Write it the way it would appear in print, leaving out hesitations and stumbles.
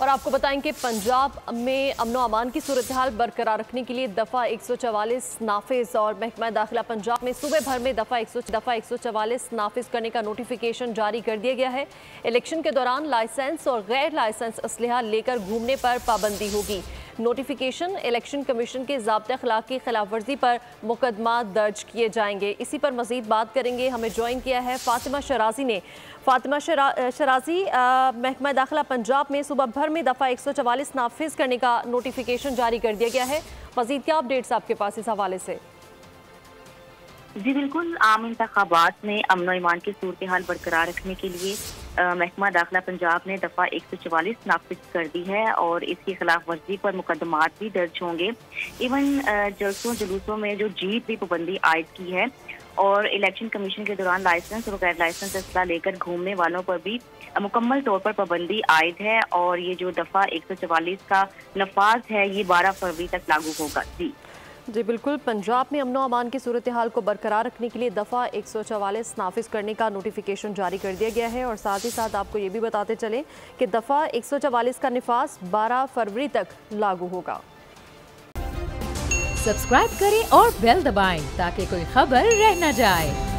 और आपको बताएं कि पंजाब में अमनो अमान की सूरत हाल बरकरार रखने के लिए दफ़ा 144 नाफिज और महकमा दाखिला पंजाब में सूबे भर में दफ़ा 144 नाफिज करने का नोटिफिकेशन जारी कर दिया गया है। इलेक्शन के दौरान लाइसेंस और गैर लाइसेंस असलहा लेकर घूमने पर पाबंदी होगी। नोटिफिकेशन इलेक्शन कमीशन के ज़ाब्ते अखलाक की खिलाफ वर्जी पर मुकदमा दर्ज किए जाएंगे। इसी पर मजीद बात करेंगे। हमें ज्वाइन किया है फातिमा शराजी ने। फातिमा शराजी, महकमा दाखिला पंजाब में सुबह भर में दफ़ा 144 नाफिज करने का नोटिफिकेशन जारी कर दिया गया है। मजीद क्या अपडेट्स आपके पास इस हवाले से? जी बिल्कुल, आम इंतखाबात में अमन ईमान की सूरत हाल बरकरार रखने के लिए महकमा दाखिला पंजाब ने दफ़ा 144 नाफिज कर दी है और इसकी खिलाफ वर्जी पर मुकदमात भी दर्ज होंगे। इवन जलसों जुलूसों में जो जीत भी पाबंदी आयद की है और इलेक्शन कमीशन के दौरान लाइसेंस और गैर लाइसेंस असला लेकर घूमने वालों पर भी मुकम्मल तौर पर पाबंदी आयद है और ये जो दफ़ा 144 का नफाज है ये 12 फरवरी तक लागू होगा। जी बिल्कुल, पंजाब में अमनो अमान की सूरत हाल को बरकरार रखने के लिए दफ़ा 144 नाफिज करने का नोटिफिकेशन जारी कर दिया गया है और साथ ही साथ आपको ये भी बताते चलें कि दफ़ा 144 का नफाज 12 फरवरी तक लागू होगा। सब्सक्राइब करें और बेल दबाएं ताकि कोई खबर रह न जाए।